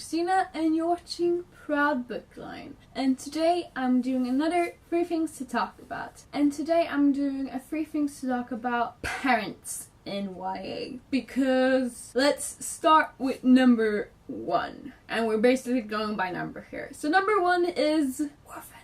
Christina and you're watching Proud Bookline. And today I'm doing another 3 things to talk about. And today I'm doing a 3 things to talk about parents in YA. Because let's start with number 1. And we're basically going by number here. So number 1 is orphan.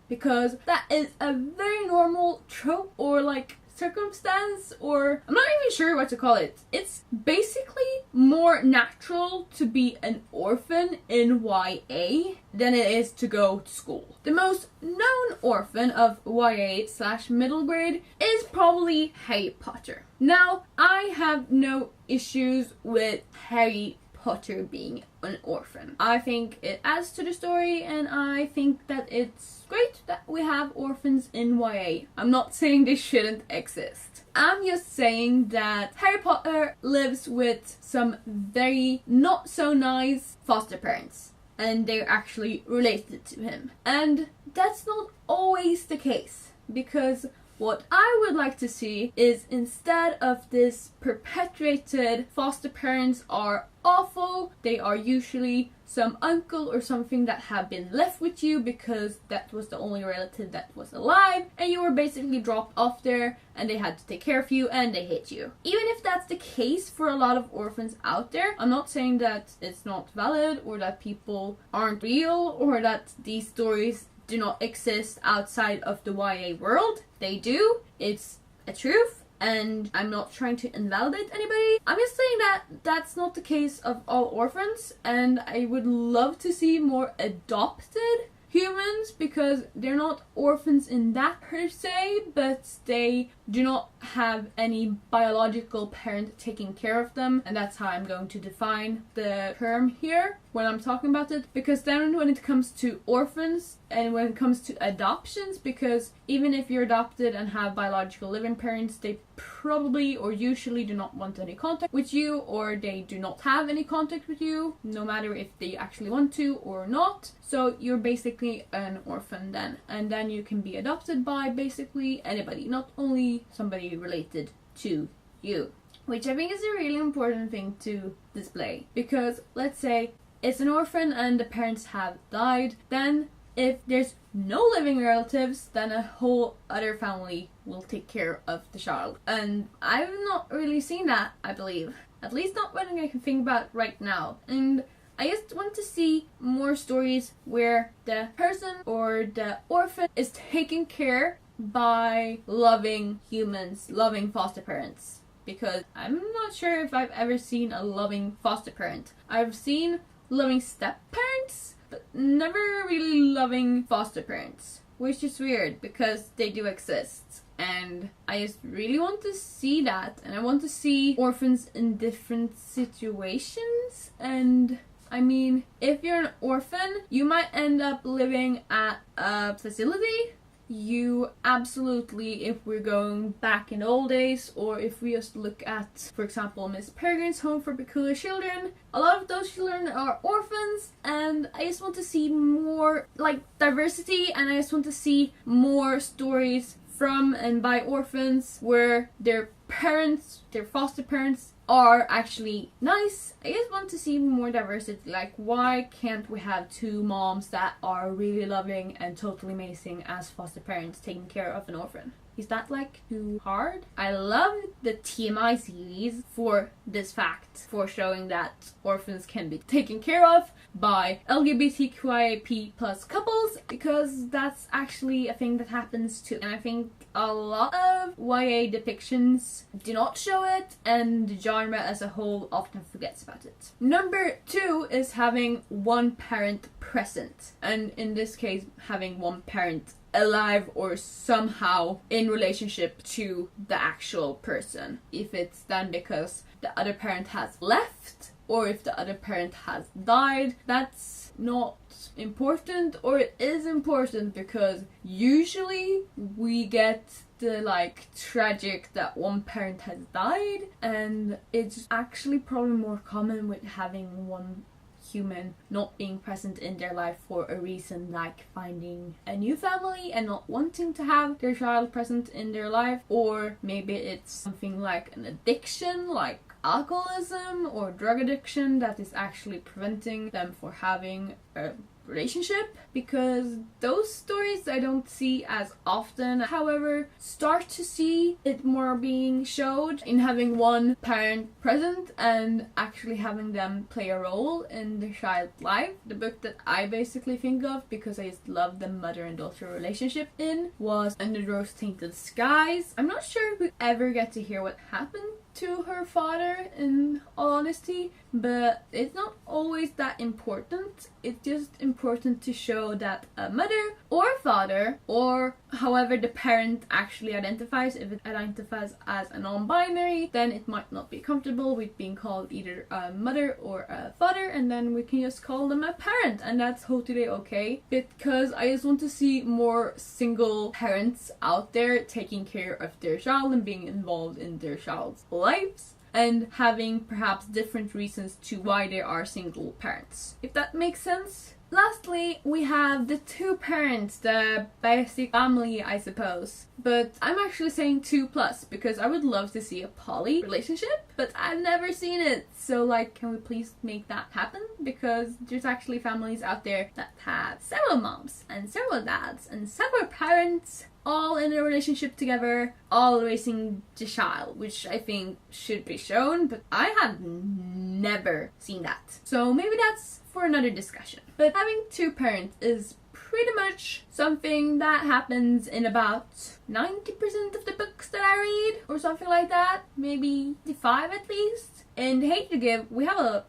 Because that is a very normal trope or like circumstance, or I'm not even sure what to call it. It's basically more natural to be an orphan in YA than it is to go to school. The most known orphan of YA/middle grade is probably Harry Potter. Now, I have no issues with Harry Potter being an orphan. I think it adds to the story, and I think that it's great that we have orphans in YA. I'm not saying they shouldn't exist. I'm just saying that Harry Potter lives with some very not so nice foster parents, and they're actually related to him. And that's not always the case, because what I would like to see is, instead of this perpetuated foster parents are awful, they are usually some uncle or something that have been left with you because that was the only relative that was alive, and you were basically dropped off there and they had to take care of you and they hate you. Even if that's the case for a lot of orphans out there, I'm not saying that it's not valid or that people aren't real or that these stories do not exist outside of the YA world. They do. It's a truth. And I'm not trying to invalidate anybody. I'm just saying that that's not the case of all orphans, and I would love to see more adopted humans, because they're not orphans in that per se, but they do not have any biological parent taking care of them, and that's how I'm going to define the term here when I'm talking about it. Because then when it comes to orphans and when it comes to adoptions, because even if you're adopted and have biological living parents, they probably or usually do not want any contact with you, or they do not have any contact with you, no matter if they actually want to or not. So you're basically an orphan then, and then you can be adopted by basically anybody, not only somebody related to you, which I think is a really important thing to display. Because let's say it's an orphan and the parents have died, then if there's no living relatives, then a whole other family will take care of the child. And I've not really seen that, I believe. At least not what I can think about right now. And I just want to see more stories where the person or the orphan is taken care by loving humans, loving foster parents. Because I'm not sure if I've ever seen a loving foster parent. I've seen loving step-parents, but never really loving foster parents. Which is weird, because they do exist. And I just really want to see that. And I want to see orphans in different situations. And I mean, if you're an orphan, you might end up living at a facility. You absolutely, if we're going back in the old days, or if we just look at, for example, Miss Peregrine's Home for Peculiar Children, a lot of those children are orphans, and I just want to see more like diversity, and I just want to see more stories from and by orphans where their parents, their foster parents, are actually nice. I just want to see more diversity. Like, why can't we have 2 moms that are really loving and totally amazing as foster parents taking care of an orphan? Is that like too hard? I love the TMI series for this fact, for showing that orphans can be taken care of by LGBTQIA+ couples, because that's actually a thing that happens too. And I think a lot of YA depictions do not show it, and the genre as a whole often forgets about it. Number 2 is having one parent present, and in this case having one parent alive or somehow in relationship to the actual person. If it's then because the other parent has left, or if the other parent has died, that's not important, or it is important, because usually we get the like tragic that one parent has died, and it's actually probably more common with having one human not being present in their life for a reason like finding a new family and not wanting to have their child present in their life, or maybe it's something like an addiction like alcoholism or drug addiction that is actually preventing them from having a relationship, because those stories I don't see as often. However, start to see it more being showed in having one parent present and actually having them play a role in the child's life. The book that I basically think of, because I just love the mother and daughter relationship in, was Under Rose Tainted Skies. I'm not sure if we ever get to hear what happened to her father, in all honesty, but it's not always that important. It's just important to show that a mother or father, or however the parent actually identifies, if it identifies as a non-binary, then it might not be comfortable with being called either a mother or a father, and then we can just call them a parent, and that's totally okay, because I just want to see more single parents out there taking care of their child and being involved in their child's lives, and having perhaps different reasons to why they are single parents, if that makes sense. Lastly, we have the two parents, the basic family, I suppose. But I'm actually saying 2+ because I would love to see a poly relationship, but I've never seen it. So like, can we please make that happen? Because there's actually families out there that have several moms and several dads and several parents all in a relationship together, all raising the child, which I think should be shown, but I have never seen that. So maybe that's for another discussion. But having two parents is pretty much something that happens in about 90% of the books that I read, or something like that, maybe 5 at least. In Hate U Give, we have a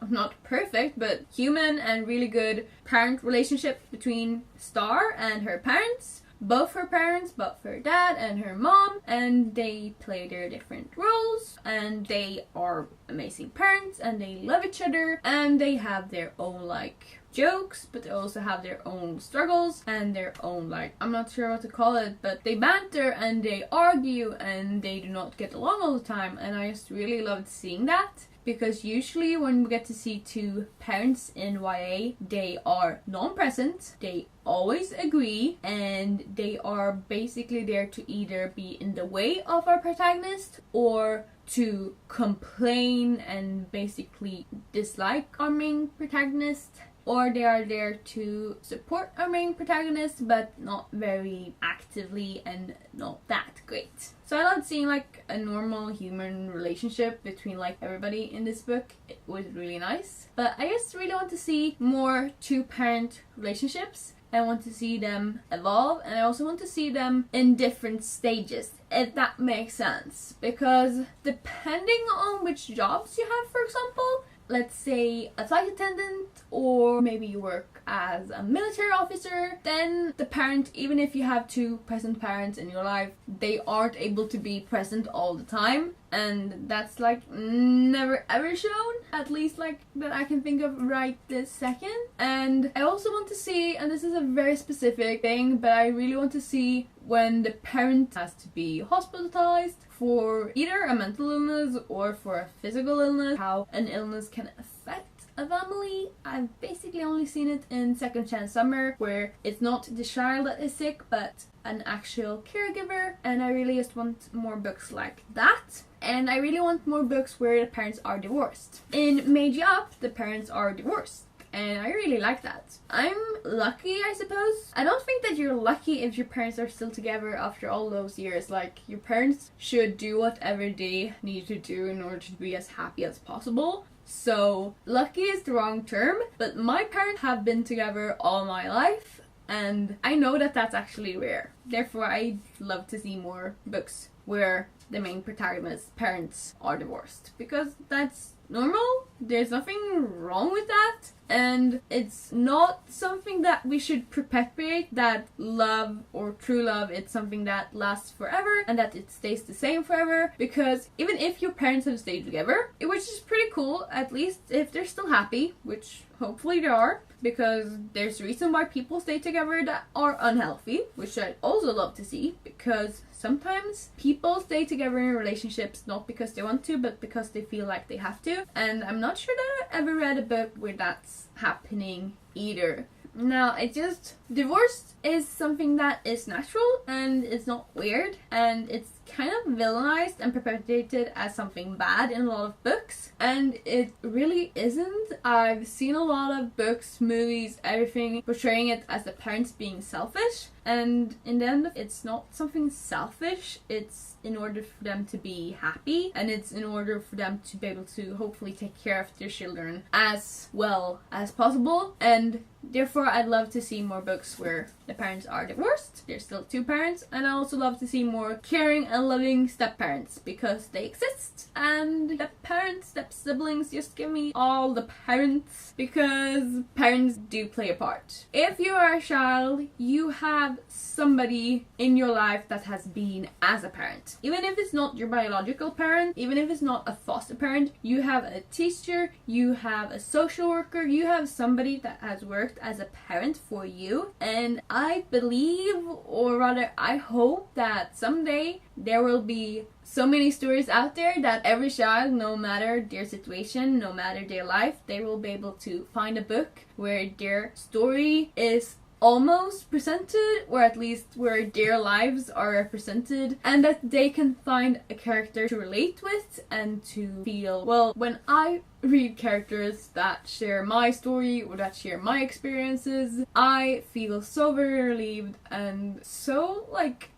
not perfect, but human and really good parent relationship between Star and her parents. Both her parents, both her dad and her mom, and they play their different roles, and they are amazing parents, and they love each other, and they have their own like jokes, but they also have their own struggles and their own like, I'm not sure what to call it, but they banter and they argue and they do not get along all the time, and I just really loved seeing that. Because usually when we get to see two parents in YA, they are non-present, they always agree, and they are basically there to either be in the way of our protagonist or to complain and basically dislike our main protagonist, or they are there to support our main protagonist but not very actively and not that great. So I love seeing like a normal human relationship between like everybody in this book. It was really nice, but I just really want to see more two-parent relationships. I want to see them evolve, and I also want to see them in different stages, if that makes sense. Because depending on which jobs you have, for example, let's say a flight attendant, or maybe you work as a military officer, then the parent, even if you have two present parents in your life, they aren't able to be present all the time, and that's like never ever shown, at least like that I can think of right this second. And I also want to see, and this is a very specific thing, but I really want to see when the parent has to be hospitalized for either a mental illness or for a physical illness, how an illness can affect a family. I've basically only seen it in Second Chance Summer, where it's not the child that is sick but an actual caregiver, and I really just want more books like that. And I really want more books where the parents are divorced. In Made You Up, the parents are divorced, and I really like that. I'm lucky, I suppose. I don't think that you're lucky if your parents are still together after all those years. Like, your parents should do whatever they need to do in order to be as happy as possible. So, lucky is the wrong term, but my parents have been together all my life, and I know that that's actually rare. Therefore, I'd love to see more books where the main protagonist's parents are divorced, because that's normal. There's nothing wrong with that, and it's not something that we should perpetuate, that love or true love, it's something that lasts forever and that it stays the same forever. Because even if your parents have stayed together, which is pretty cool, at least if they're still happy, which hopefully they are, because there's a reason why people stay together that are unhealthy, which I'd also love to see, because sometimes people stay together in relationships not because they want to, but because they feel like they have to. And I'm not sure that ever read a book where that's happening either. Now, divorce is something that is natural and it's not weird, and it's kind of villainized and perpetuated as something bad in a lot of books, and it really isn't. I've seen a lot of books, movies, everything portraying it as the parents being selfish, and in the end it's not something selfish. It's in order for them to be happy, and it's in order for them to be able to hopefully take care of their children as well as possible. And therefore I'd love to see more books where the parents are divorced, there's still two parents, and I also love to see more caring and loving step-parents, because they exist, and step-parents, step-siblings, just give me all the parents, because parents do play a part. If you are a child, you have somebody in your life that has been as a parent. Even if it's not your biological parent, even if it's not a foster parent, you have a teacher, you have a social worker, you have somebody that has worked as a parent for you. And I believe, or rather I hope, that someday there will be so many stories out there that every child, no matter their situation, no matter their life, they will be able to find a book where their story is almost presented, or at least where their lives are represented, and that they can find a character to relate with and to feel, well, when I read characters that share my story or that share my experiences, I feel so very relieved and so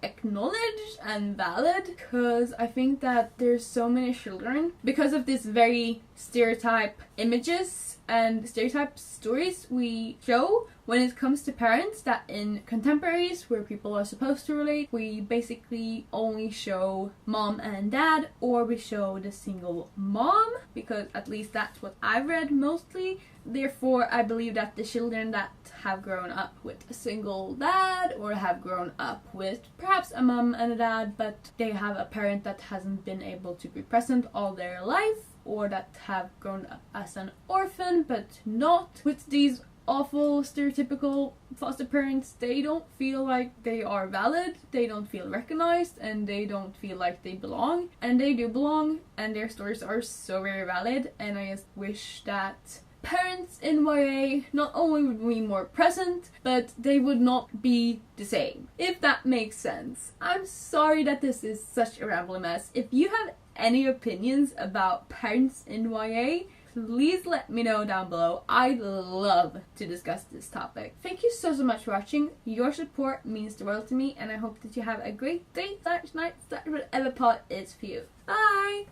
acknowledged and valid, because I think that there's so many children, because of this very stereotype images and stereotype stories we show when it comes to parents, that in contemporaries where people are supposed to relate, we basically only show mom and dad, or we show the single mom, because at least that's what I've read mostly. Therefore, I believe that the children that have grown up with a single dad, or have grown up with perhaps a mom and a dad, but they have a parent that hasn't been able to be present all their life, or that have grown up as an orphan but not with these awful stereotypical foster parents, they don't feel like they are valid, they don't feel recognized, and they don't feel like they belong. And they do belong, and their stories are so very valid, and I just wish that parents in YA not only would be more present, but they would not be the same, if that makes sense. I'm sorry that this is such a rambling mess. If you have any opinions about parents in YA, please let me know down below. I'd love to discuss this topic. Thank you so much for watching. Your support means the world to me, and I hope that you have a great day, night, whatever part is for you. Bye!